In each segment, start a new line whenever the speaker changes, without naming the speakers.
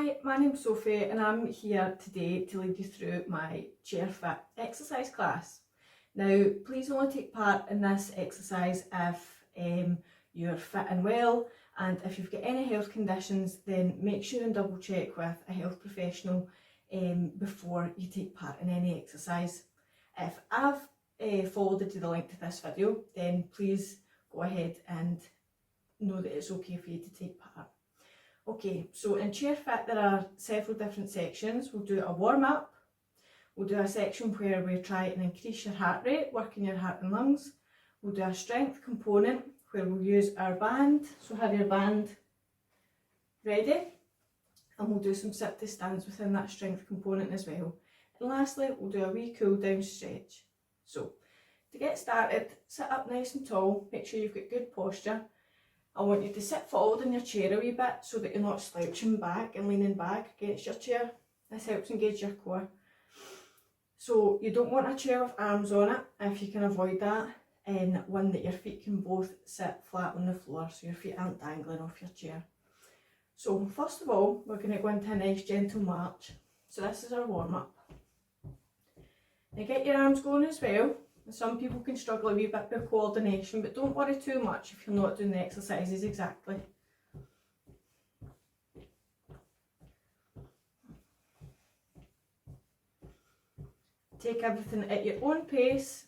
Hi, my name's Sophie and I'm here today to lead you through my chair fit exercise class. Now, please only take part in this exercise if you're fit and well, and if you've got any health conditions, then make sure and double check with a health professional before you take part in any exercise. If I've forwarded you the link to this video, then please go ahead and know that it's okay for you to take part. Okay, so in chair fit there are several different sections. We'll do a warm up, we'll do a section where we try and increase your heart rate, working your heart and lungs. We'll do a strength component where we'll use our band, so have your band ready, and we'll do some sit to stands within that strength component as well. And lastly, we'll do a wee cool down stretch. So to get started, sit up nice and tall, make sure you've got good posture. I want you to sit forward in your chair a wee bit so that you're not slouching back and leaning back against your chair. This helps engage your core. So you don't want a chair with arms on it, if you can avoid that, and one that your feet can both sit flat on the floor so your feet aren't dangling off your chair. So first of all, we're going to go into a nice gentle march. So this is our warm up. Now get your arms going as well. Some people can struggle a wee bit with coordination, but don't worry too much if you're not doing the exercises exactly. Take everything at your own pace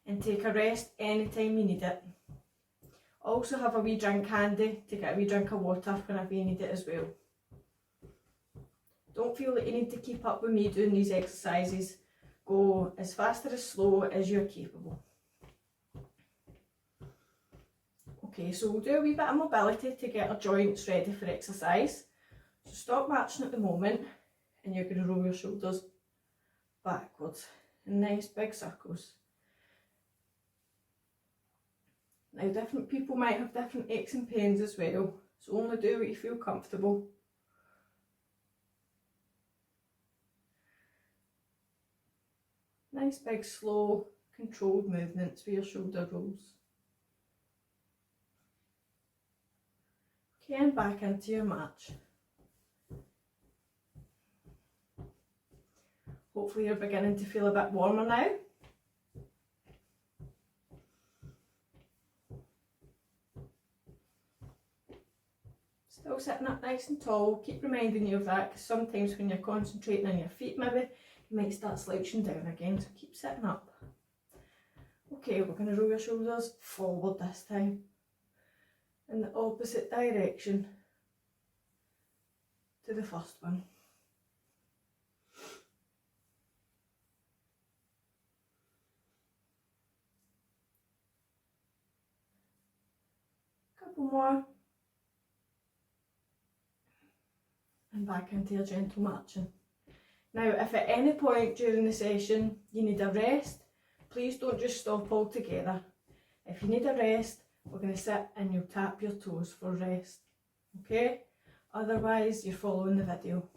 and take a rest anytime you need it. Also have a wee drink handy to get a wee drink of water whenever you need it as well. Don't feel that you need to keep up with me doing these exercises. Go as fast or as slow as you're capable. Okay, so we'll do a wee bit of mobility to get our joints ready for exercise. So stop marching at the moment and you're going to roll your shoulders backwards in nice big circles. Now different people might have different aches and pains as well, so only do what you feel comfortable. Nice big slow controlled movements for your shoulder rolls. Okay, and back into your march. Hopefully you're beginning to feel a bit warmer now. Still sitting up nice and tall. Keep reminding you of that, because sometimes when you're concentrating on your feet maybe, you might start slouching down again, so keep sitting up. Okay, we're going to roll your shoulders forward this time, in the opposite direction to the first one. Couple more. And back into your gentle marching. Now, if at any point during the session you need a rest, please don't just stop altogether. If you need a rest, we're going to sit and you'll tap your toes for rest. Okay? Otherwise, you're following the video.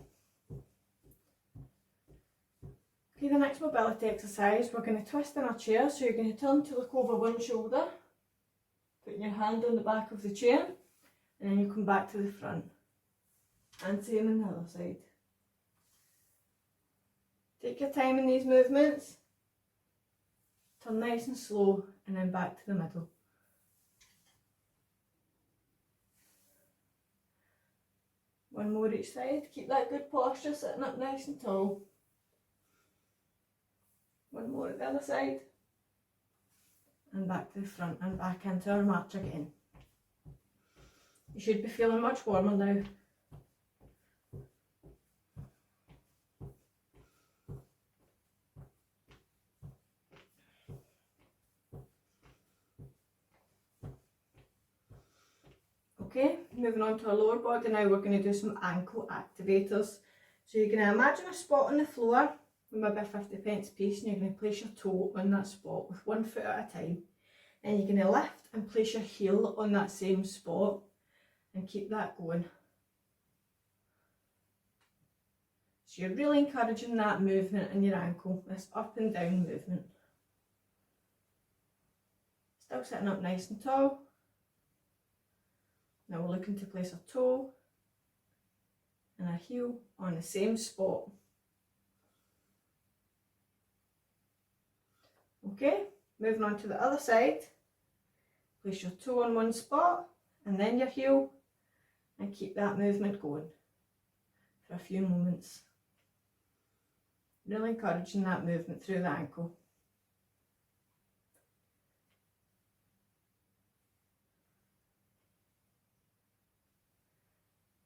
Okay, the next mobility exercise, we're going to twist in our chair. So you're going to turn to look over one shoulder, putting your hand on the back of the chair, and then you come back to the front. And same on the other side. Take your time in these movements. Turn nice and slow and then back to the middle. One more each side. Keep that good posture, sitting up nice and tall. One more at the other side. And back to the front and back into our march again. You should be feeling much warmer now. Okay, moving on to our lower body now, we're going to do some ankle activators. So you're going to imagine a spot on the floor, maybe a 50p piece, and you're going to place your toe on that spot with one foot at a time. And you're going to lift and place your heel on that same spot and keep that going. So you're really encouraging that movement in your ankle, this up and down movement. Still sitting up nice and tall. Now we're looking to place a toe and a heel on the same spot. Okay, moving on to the other side. Place your toe on one spot and then your heel, and keep that movement going for a few moments. Really encouraging that movement through the ankle.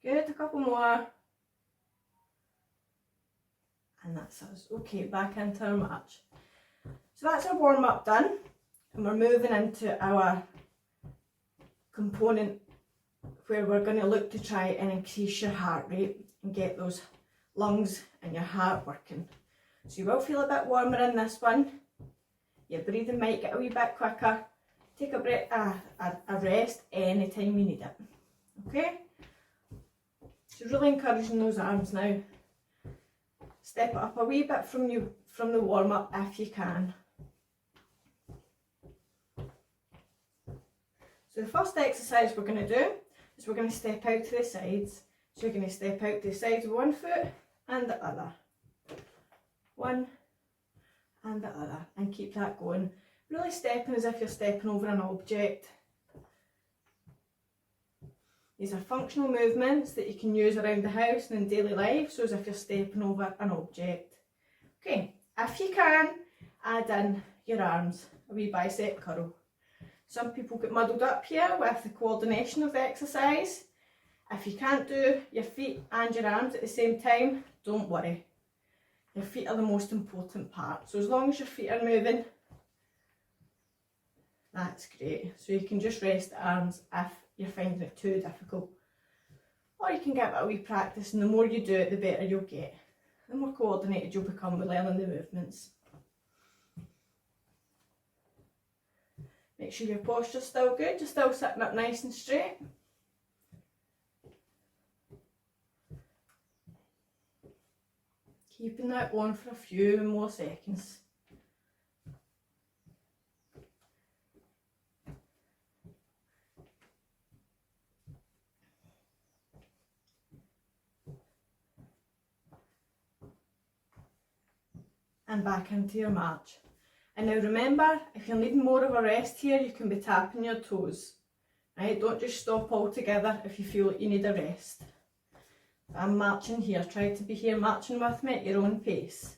Good, a couple more. And that's us. Okay, back into our march. So that's our warm up done, and we're moving into our component where we're going to look to try and increase your heart rate and get those lungs and your heart working. So you will feel a bit warmer in this one. Your breathing might get a wee bit quicker. Take a rest anytime you need it. Okay? So really encouraging those arms now. Step it up a wee bit from the warm up if you can. So the first exercise we're going to do is we're going to step out to the sides. So you're going to step out to the sides with one foot and the other. One and the other, and keep that going. Really stepping as if you're stepping over an object. These are functional movements that you can use around the house and in daily life, so as if you're stepping over an object. Okay, if you can, add in your arms, a wee bicep curl. Some people get muddled up here with the coordination of the exercise. If you can't do your feet and your arms at the same time, don't worry. Your feet are the most important part. So as long as your feet are moving, that's great. So you can just rest the arms if you're finding it too difficult. Or you can give it a wee practice, and the more you do it, the better you'll get. The more coordinated you'll become with learning the movements. Make sure your posture's still good, you're still sitting up nice and straight. Keeping that going for a few more seconds. And back into your march. And now remember, if you're needing more of a rest here, you can be tapping your toes. Right? Don't just stop altogether if you feel like you need a rest. I'm marching here. Try to be here marching with me at your own pace.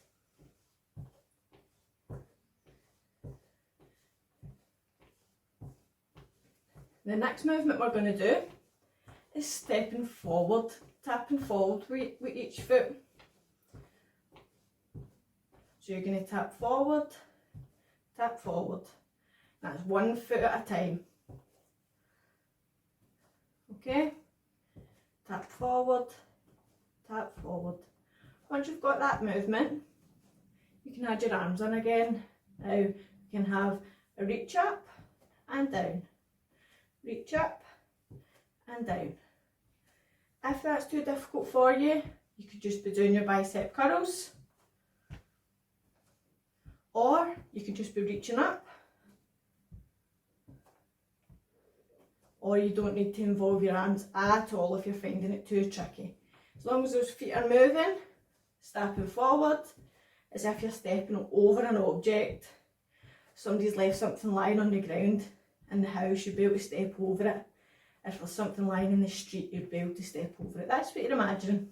The next movement we're going to do is stepping forward, tapping forward with each foot. So you're going to tap forward. That's one foot at a time. Okay? Tap forward, tap forward. Once you've got that movement, you can add your arms in again. Now you can have a reach up and down. Reach up and down. If that's too difficult for you, you could just be doing your bicep curls. Or you could just be reaching up. Or you don't need to involve your arms at all if you're finding it too tricky. As long as those feet are moving, stepping forward, as if you're stepping over an object. Somebody's left something lying on the ground in the house, you'd be able to step over it. If there's something lying in the street, you'd be able to step over it. That's what you're imagining.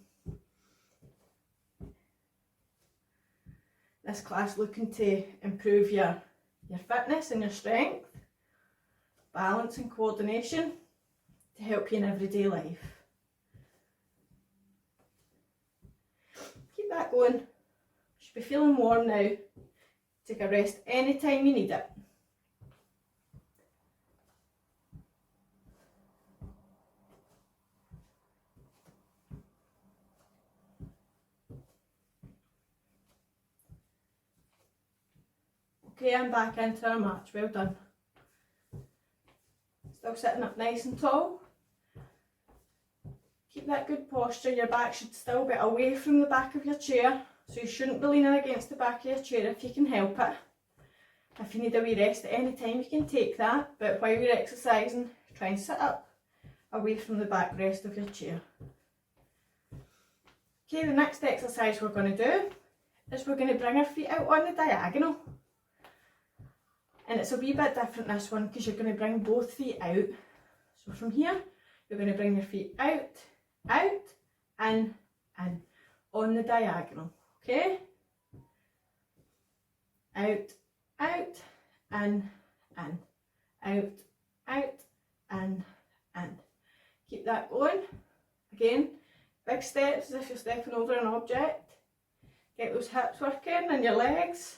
This class looking to improve your fitness and your strength, balance and coordination to help you in everyday life. Keep that going. You should be feeling warm now. Take a rest anytime you need it. Okay, I'm back into our march. Well done. Still sitting up nice and tall. Keep that good posture. Your back should still be away from the back of your chair. So you shouldn't be leaning against the back of your chair if you can help it. If you need a wee rest at any time, you can take that. But while you're exercising, try and sit up away from the backrest of your chair. Okay, the next exercise we're going to do is we're going to bring our feet out on the diagonal. And it's a wee bit different this one because you're going to bring both feet out. So from here, you're going to bring your feet out, in, on the diagonal. Okay? Out, in, out, in. Keep that going. Again, big steps as if you're stepping over an object. Get those hips working and your legs.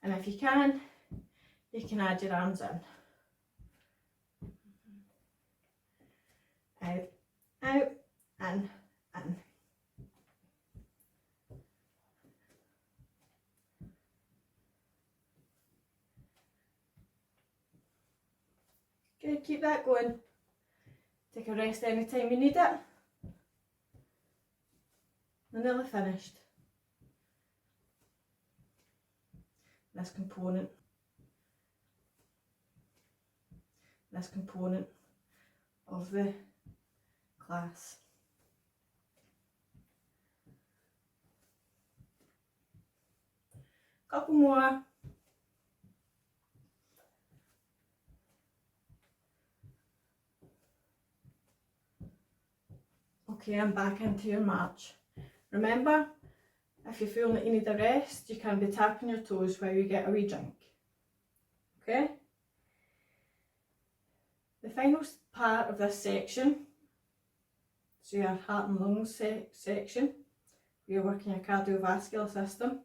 And if you can add your arms in. Out, in. Good, keep that going. Take a rest anytime you need it. We're nearly finished. This component of the class. Couple more. Okay, I'm back into your march. Remember, if you feel that you need a rest, you can be tapping your toes while you get a wee drink. Okay? The final part of this section, so your heart and lungs section, where you're working your cardiovascular system,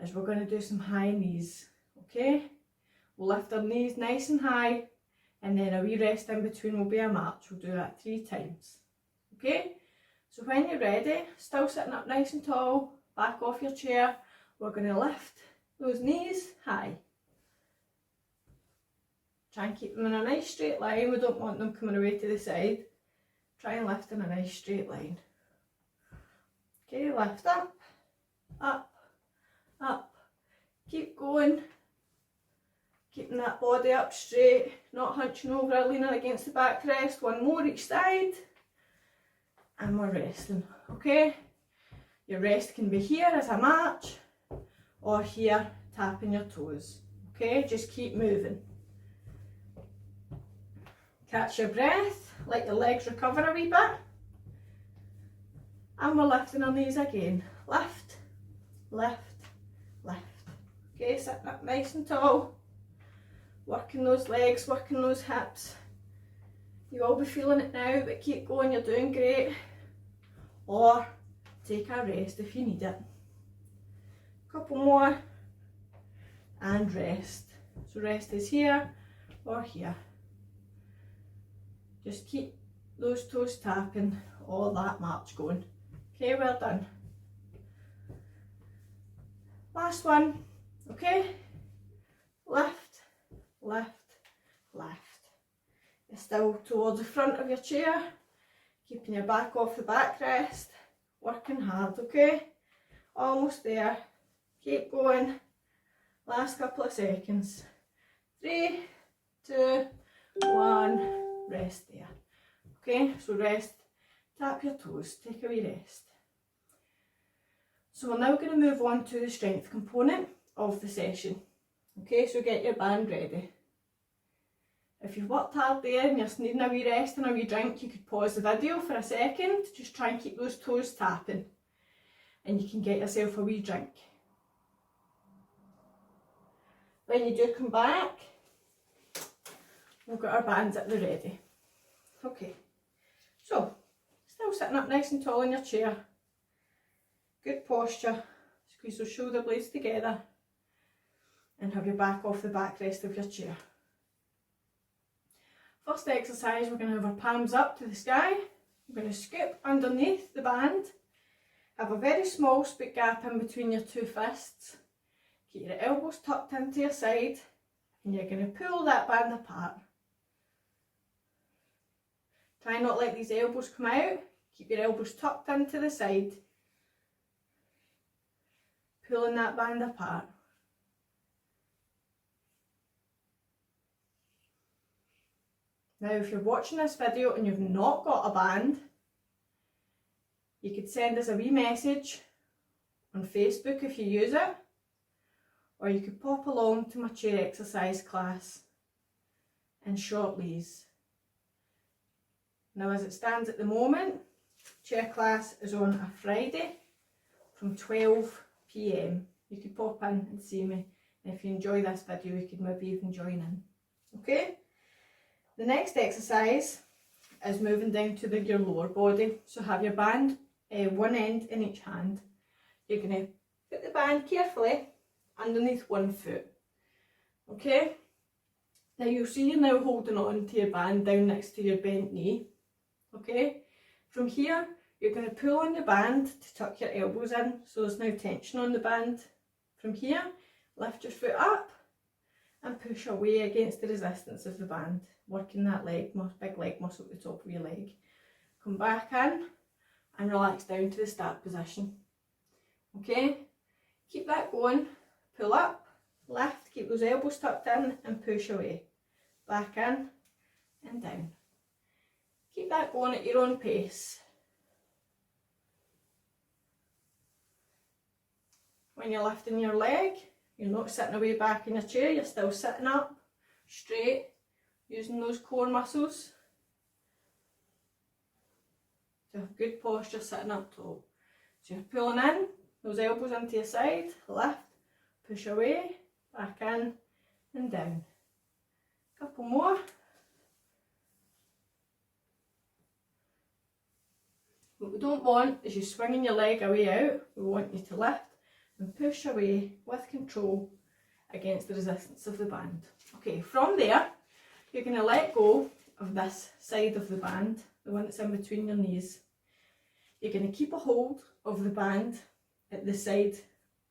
is we're going to do some high knees. Okay? We'll lift our knees nice and high, and then a wee rest in between will be a march. We'll do that 3 times. Okay? So when you're ready, still sitting up nice and tall, back off your chair, we're going to lift those knees high. Try and keep them in a nice straight line. We don't want them coming away to the side. Try and lift in a nice straight line. Okay, lift up, up, up. Keep going. Keeping that body up straight, not hunching over, leaning against the backrest. 1 more each side. And we're resting, okay? Your rest can be here as a march or here tapping your toes, okay? Just keep moving. Catch your breath, let your legs recover a wee bit. And we're lifting our knees again. Lift, lift, lift. Okay, sitting up nice and tall. Working those legs, working those hips. You will be feeling it now, but keep going, you're doing great. Or take a rest if you need it. Couple more and rest. So rest is here or here. Just keep those toes tapping, all that march going. Okay, well done. Last one, okay? Lift, lift, lift. You're still towards the front of your chair, keeping your back off the backrest, working hard, okay? Almost there. Keep going. Last couple of seconds. 3, 2, 1. Rest there. Okay, so rest. Tap your toes. Take a wee rest. So we're now going to move on to the strength component of the session. Okay, so get your band ready. If you've worked hard there and you're needing a wee rest and a wee drink, you could pause the video for a second. Just try and keep those toes tapping. And you can get yourself a wee drink. When you do come back, we've got our bands at the ready. Okay, so still sitting up nice and tall in your chair. Good posture. Squeeze those shoulder blades together and have your back off the backrest of your chair. First exercise, we're going to have our palms up to the sky. We're going to scoop underneath the band. Have a very small space gap in between your 2 fists. Keep your elbows tucked into your side and you're going to pull that band apart. Try not let these elbows come out. Keep your elbows tucked into the side. Pulling that band apart. Now if you're watching this video and you've not got a band, you could send us a wee message on Facebook if you use it, or you could pop along to my chair exercise class in Shortleys. Now as it stands at the moment, chair class is on a Friday from 12 p.m. You could pop in and see me, and if you enjoy this video you could maybe even join in. Okay? The next exercise is moving down to your lower body. So have your band one end in each hand. You're going to put the band carefully underneath one foot. Okay? Now you'll see you're now holding on to your band down next to your bent knee. Okay? From here you're going to pull on the band to tuck your elbows in, so there's no tension on the band. From here, lift your foot up and push away against the resistance of the band, working that big leg muscle at the top of your leg. Come back in and relax down to the start position. Okay? Keep that going. Pull up, lift, keep those elbows tucked in and push away. Back in and down. Keep that going at your own pace. When you're lifting your leg, you're not sitting away back in your chair, you're still sitting up, straight, using those core muscles to have good posture sitting up tall. So you're pulling in, those elbows into your side, lift, push away, back in and down. Couple more. What we don't want is you swinging your leg away out. We want you to lift and push away with control against the resistance of the band. Okay, from there you're going to let go of this side of the band, the one that's in between your knees. You're going to keep a hold of the band at the side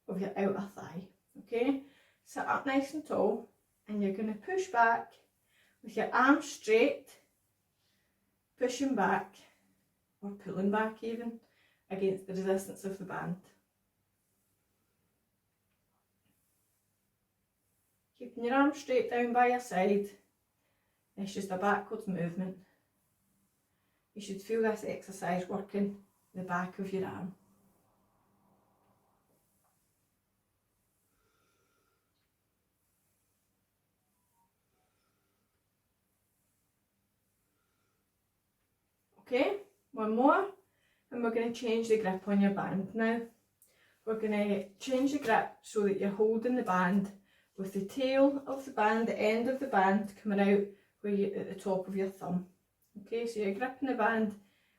of your outer thigh. Okay, sit up nice and tall, and you're going to push back with your arms straight, pushing back or pulling back even against the resistance of the band. Keeping your arms straight down by your side. It's just a backwards movement. You should feel this exercise working the back of your arm. Okay, one more, and we're going to change the grip on your band now. We're going to change the grip so that you're holding the band with the tail of the band, the end of the band coming out where you at the top of your thumb. Okay, so you're gripping the band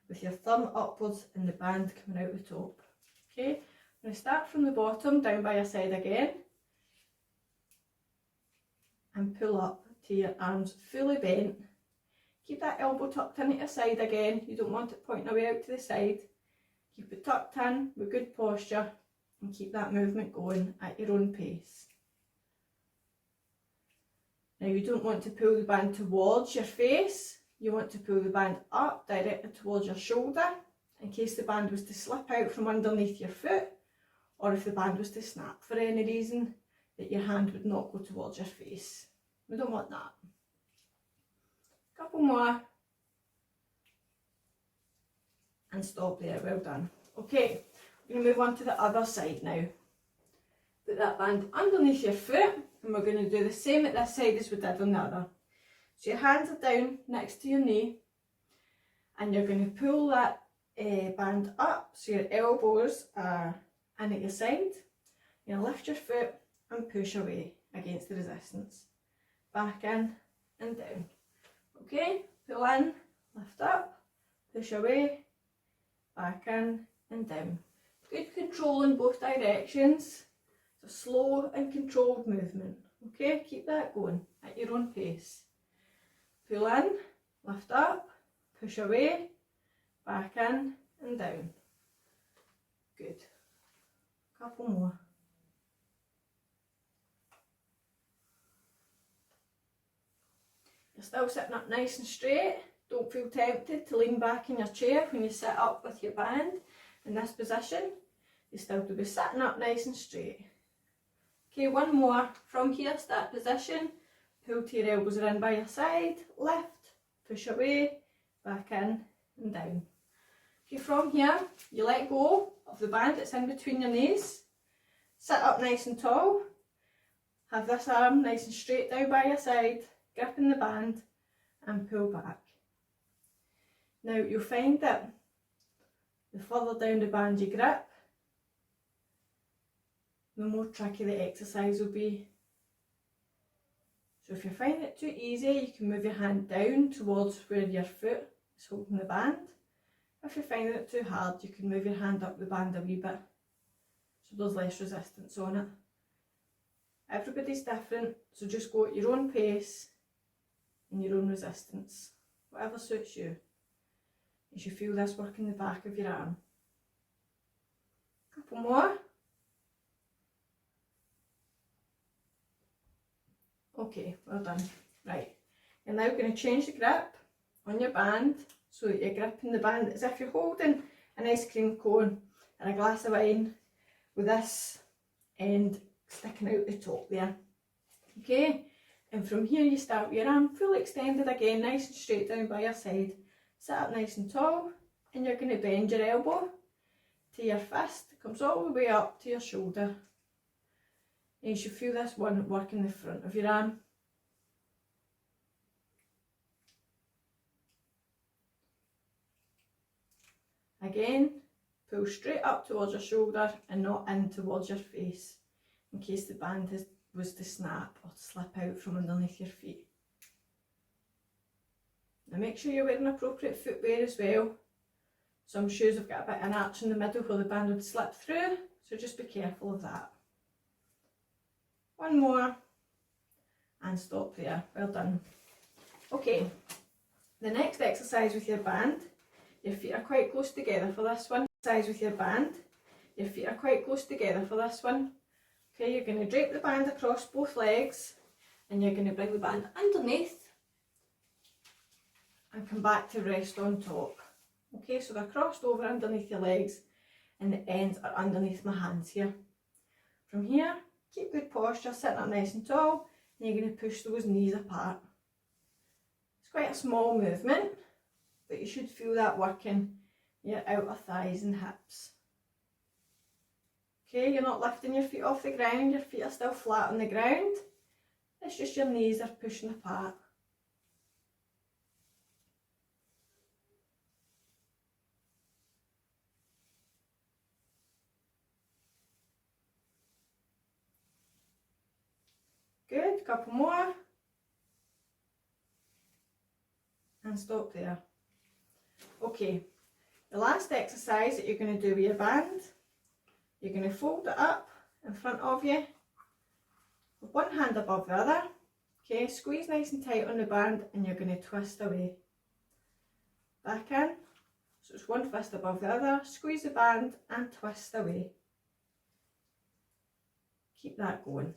with your thumb upwards and the band coming out the top. Okay, I'm going to start from the bottom down by your side again and pull up to your arms fully bent. Keep that elbow tucked in at your side again. You don't want it pointing away out to the side. Keep it tucked in with good posture and keep that movement going at your own pace. Now you don't want to pull the band towards your face, you want to pull the band up directly towards your shoulder in case the band was to slip out from underneath your foot, or if the band was to snap for any reason, that your hand would not go towards your face. We don't want that. Couple more and stop there, well done. Okay, we're going to move on to the other side now. Put that band underneath your foot and we're going to do the same at this side as we did on the other. So your hands are down next to your knee and you're going to pull that band up so your elbows are in at your side. You're going to lift your foot and push away against the resistance. Back in and down. Okay, pull in, lift up, push away, back in and down. Good control in both directions. It's a slow and controlled movement. Okay, keep that going at your own pace. Pull in, lift up, push away, back in and down. Good. Couple more. You're still sitting up nice and straight. Don't feel tempted to lean back in your chair when you sit up with your band in this position. You still to be sitting up nice and straight. Okay, one more. From here, start position. Pull to your elbows are in by your side. Lift, push away, back in and down. Okay, from here, you let go of the band that's in between your knees, sit up nice and tall, have this arm nice and straight down by your side, gripping the band and pull back. Now you'll find that the further down the band you grip, the more tricky the exercise will be. So if you're finding it too easy, you can move your hand down towards where your foot is holding the band. If you're finding it too hard, you can move your hand up the band a wee bit, so there's less resistance on it. Everybody's different, so just go at your own pace and your own resistance, whatever suits you. As you feel this working the back of your arm. Couple more. Okay, well done. Right, you're now going to change the grip on your band so that you're gripping the band as if you're holding an ice cream cone and a glass of wine with this end sticking out the top there. Okay, and from here you start with your arm fully extended again, nice and straight down by your side. Sit up nice and tall, and you're going to bend your elbow to your fist. It comes all the way up to your shoulder. And you should feel this one work in the front of your arm. Again, pull straight up towards your shoulder and not in towards your face, in case the band was to snap or to slip out from underneath your feet. Now make sure you're wearing appropriate footwear as well. Some shoes have got a bit of an arch in the middle where the band would slip through, so just be careful of that. One more and stop there. Well done. Okay, the next exercise with your band, your feet are quite close together for this one. Exercise with your band, your feet are quite close together for this one. Okay, you're going to drape the band across both legs and you're going to bring the band underneath and come back to rest on top. Okay, so they're crossed over underneath your legs and the ends are underneath my hands here. From here, keep good posture, sitting up nice and tall, and you're going to push those knees apart. It's quite a small movement, but you should feel that working your outer thighs and hips. Okay, you're not lifting your feet off the ground, your feet are still flat on the ground. It's just your knees are pushing apart. Good, couple more. And stop there. Okay, the last exercise that you're going to do with your band, you're going to fold it up in front of you with one hand above the other. Okay, squeeze nice and tight on the band and you're going to twist away. Back in, so it's one fist above the other, squeeze the band and twist away. Keep that going.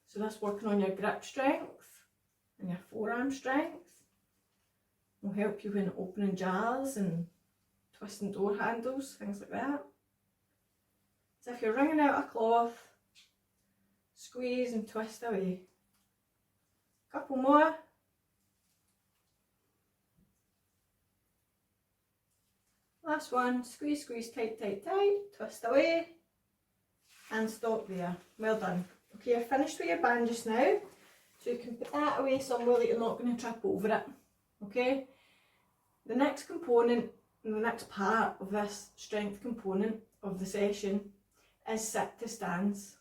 So that's working on your grip strength and your forearm strength. Will help you in opening jars and twisting door handles, things like that. So if you're wringing out a cloth, squeeze and twist away. Couple more. Last one, squeeze, squeeze, tight, tight, tight, twist away and stop there. Well done. Okay, you're finished with your band just now, so you can put that away somewhere that you're not going to trip over it. Okay, the next component and the next part of this strength component of the session is sit to stands.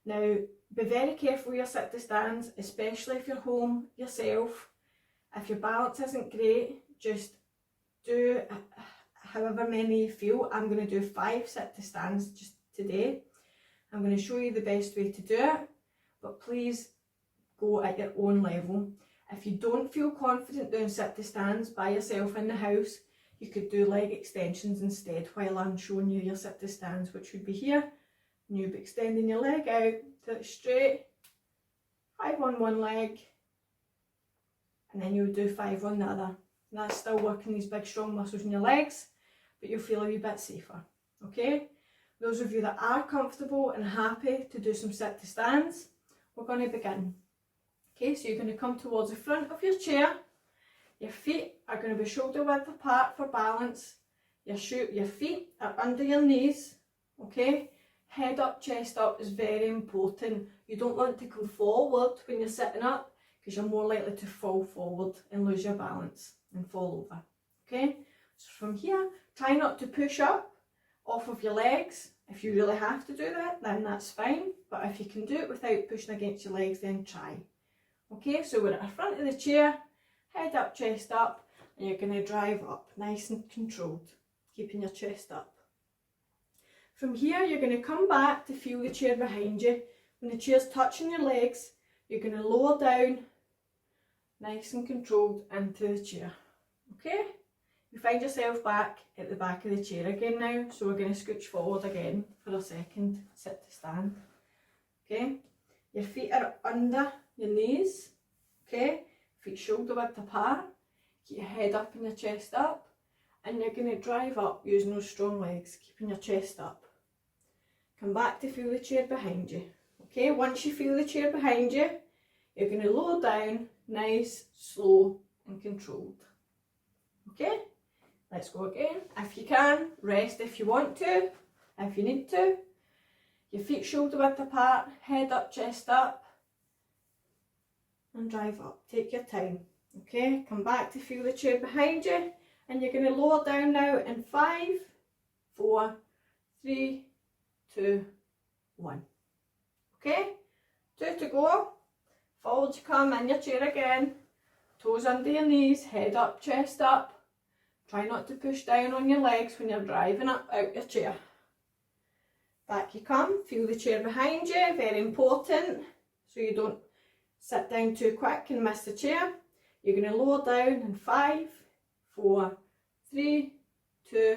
Now, be very careful with your sit to stands, especially if you're home yourself. If your balance isn't great, just do however many you feel. I'm going to do 5 sit to stands just today. I'm going to show you the best way to do it, but please go at your own level. If you don't feel confident doing sit to stands by yourself in the house, you could do leg extensions instead while I'm showing you your sit to stands, which would be here. And you'll be extending your leg out till it's straight, 5 on one leg, and then you'll do 5 on the other. And that's still working these big strong muscles in your legs, but you'll feel a wee bit safer. Okay? Those of you that are comfortable and happy to do some sit to stands, we're going to begin. Okay, so you're going to come towards the front of your chair. Your feet are going to be shoulder width apart for balance. Your feet are under your knees. Okay, head up, chest up is very important. You don't want to go forward when you're sitting up because you're more likely to fall forward and lose your balance and fall over. Okay, so from here, try not to push up off of your legs. If you really have to do that, then that's fine. But if you can do it without pushing against your legs, then try. Okay, so we're at the front of the chair, head up, chest up, and you're going to drive up, nice and controlled, keeping your chest up. From here, you're going to come back to feel the chair behind you. When the chair's touching your legs, you're going to lower down, nice and controlled, into the chair. Okay? You find yourself back at the back of the chair again now, so we're going to scooch forward again for a second, sit to stand. Okay? Your feet are under your knees, okay? Feet shoulder width apart. Keep your head up and your chest up. And you're going to drive up using those strong legs, keeping your chest up. Come back to feel the chair behind you. Okay, once you feel the chair behind you, you're going to lower down, nice, slow and controlled. Okay, let's go again. If you can, rest if you want to, if you need to. Your feet shoulder width apart, head up, chest up. And drive up. Take your time. Okay, come back to feel the chair behind you, and you're going to lower down now in 5, 4, 3, 2, 1. Okay, 2 to go. Forward you come, in your chair again. Toes under your knees, head up, chest up. Try not to push down on your legs when you're driving up out your chair. Back you come, feel the chair behind you, very important, so you don't sit down too quick and miss the chair. You're going to lower down in 5, 4, 3, 2,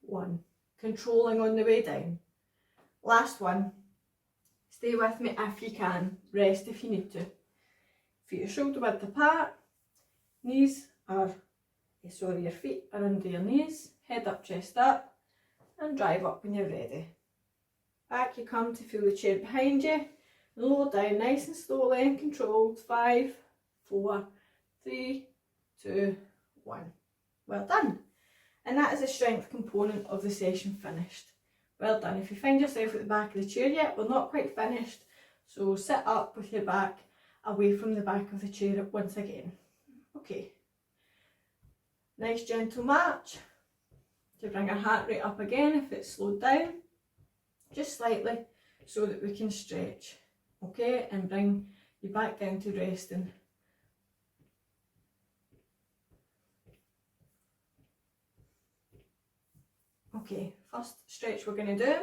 1. Controlling on the way down. Last one. Stay with me if you can. Rest if you need to. Feet are shoulder width apart. Your feet are under your knees. Head up, chest up. And drive up when you're ready. Back you come to feel the chair behind you. Lower down nice and slowly and controlled. 5, 4, 3, 2, 1. Well done. And that is the strength component of the session finished. Well done. If you find yourself at the back of the chair yet, we're not quite finished. So sit up with your back away from the back of the chair once again. Okay. Nice gentle march. To bring our heart rate up again if it's slowed down. Just slightly so that we can stretch. Okay, and bring you back down to resting. Okay, first stretch we're going to do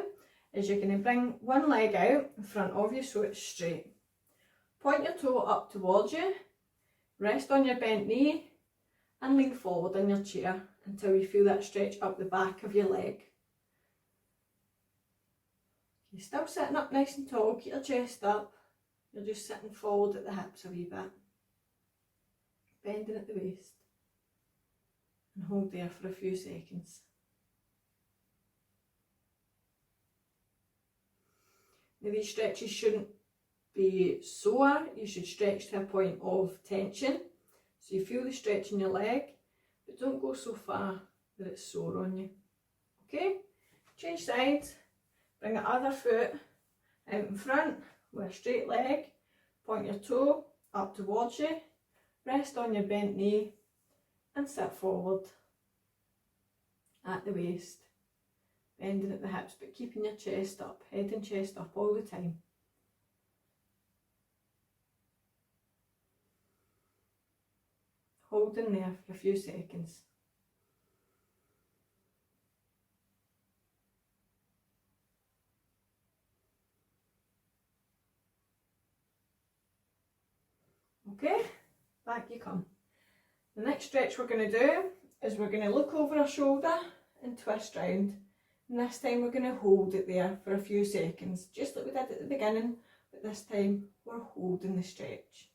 is you're going to bring one leg out in front of you so it's straight. Point your toe up towards you, rest on your bent knee and lean forward in your chair until you feel that stretch up the back of your leg. You're still sitting up nice and tall, keep your chest up. You're just sitting forward at the hips a wee bit. Bending at the waist. And hold there for a few seconds. Now these stretches shouldn't be sore, you should stretch to a point of tension. So you feel the stretch in your leg, but don't go so far that it's sore on you. Okay, change sides. Bring the other foot out in front with a straight leg. Point your toe up towards you. Rest on your bent knee and sit forward at the waist. Bending at the hips but keeping your chest up, head and chest up all the time. Holding there for a few seconds. Okay, back you come. The next stretch we're going to do is we're going to look over our shoulder and twist round. And this time we're going to hold it there for a few seconds, just like we did at the beginning, but this time we're holding the stretch.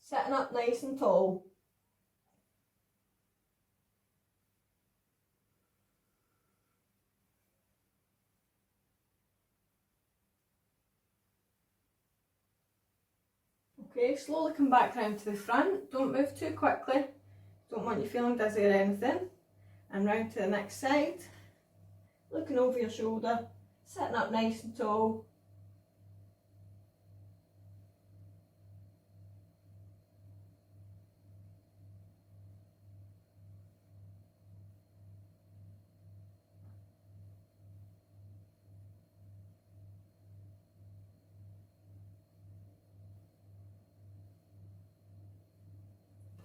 Sitting up nice and tall. Okay, slowly come back round to the front, don't move too quickly, don't want you feeling dizzy or anything, and round to the next side, looking over your shoulder, sitting up nice and tall.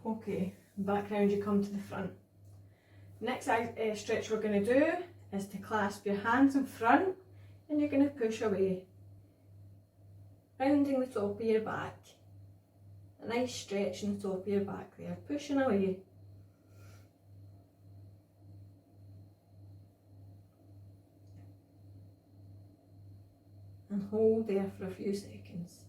Okay, back round you come to the front. Next stretch we're going to do is to clasp your hands in front and you're going to push away, rounding the top of your back. A nice stretch in the top of your back there, pushing away. And hold there for a few seconds.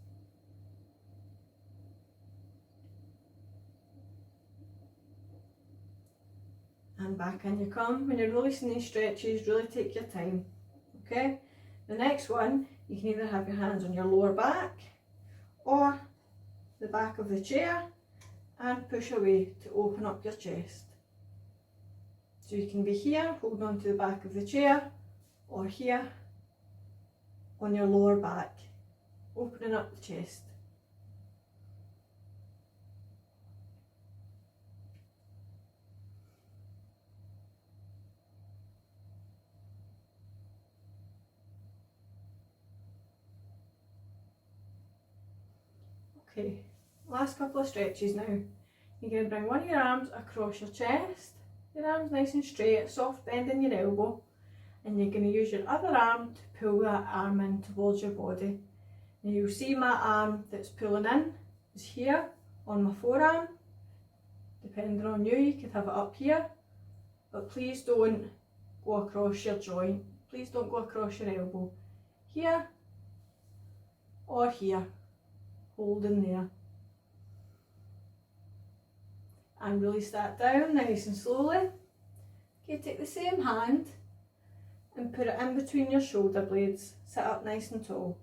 And back in you come. When you're releasing these stretches, really take your time. Okay? The next one, you can either have your hands on your lower back or the back of the chair and push away to open up your chest. So you can be here, holding on to the back of the chair, or here on your lower back, opening up the chest. Okay, last couple of stretches now. You're going to bring one of your arms across your chest, your arms nice and straight, soft bend in your elbow, and you're going to use your other arm to pull that arm in towards your body. Now you'll see my arm that's pulling in is here on my forearm. Depending on you, you could have it up here, but please don't go across your joint. Please don't go across your elbow. Here or here. Holding there. And release that down nice and slowly. Okay, take the same hand and put it in between your shoulder blades. Sit up nice and tall.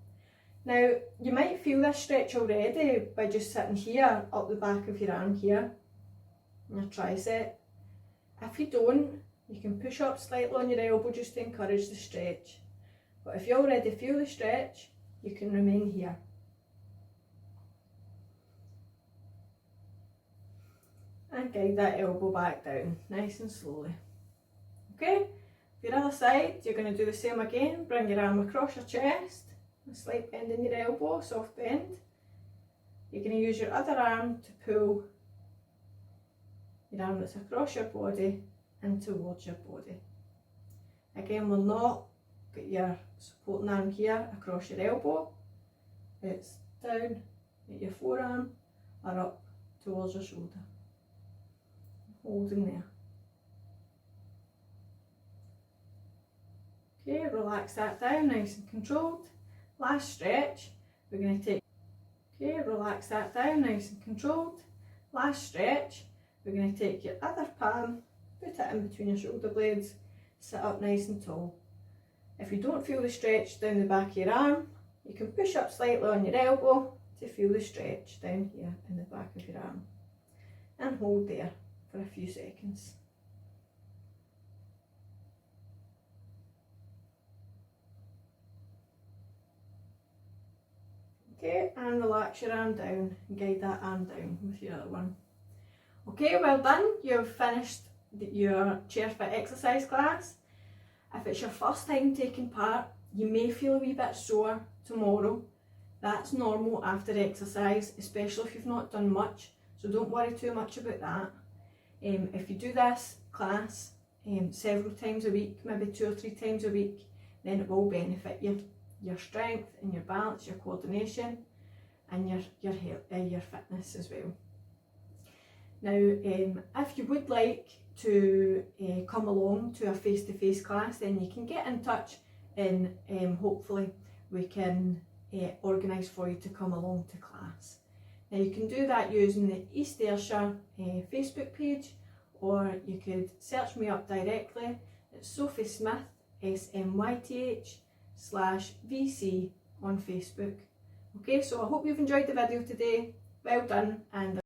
Now, you might feel this stretch already by just sitting here, up the back of your arm here, your tricep. If you don't, you can push up slightly on your elbow just to encourage the stretch. But if you already feel the stretch, you can remain here. And guide that elbow back down, nice and slowly. Okay, the other side, you're going to do the same again. Bring your arm across your chest, a slight bend in your elbow, soft bend. You're going to use your other arm to pull your arm that's across your body in towards your body. Again, we'll not get your supporting arm here across your elbow. It's down at your forearm or up towards your shoulder. Holding there. Okay, relax that down, nice and controlled. Last stretch, we're going to take, okay, relax that down, nice and controlled. Last stretch, we're going to take your other palm, put it in between your shoulder blades, sit up nice and tall. If you don't feel the stretch down the back of your arm, you can push up slightly on your elbow to feel the stretch down here in the back of your arm. And hold there for a few seconds. Okay, and relax your arm down and guide that arm down with your other one. Okay, well done. You've finished your chair fit exercise class. If it's your first time taking part, you may feel a wee bit sore tomorrow. That's normal after exercise, especially if you've not done much, so don't worry too much about that. If you do this class several times a week, maybe 2 or 3 times a week, then it will benefit you. Your strength and your balance, your coordination, and your fitness as well. Now, if you would like to come along to a face-to-face class, then you can get in touch and hopefully we can organise for you to come along to class. Now you can do that using the East Ayrshire Facebook page, or you could search me up directly at Sophie Smith, SMYTH /VC on Facebook. Okay, so I hope you've enjoyed the video today. Well done, and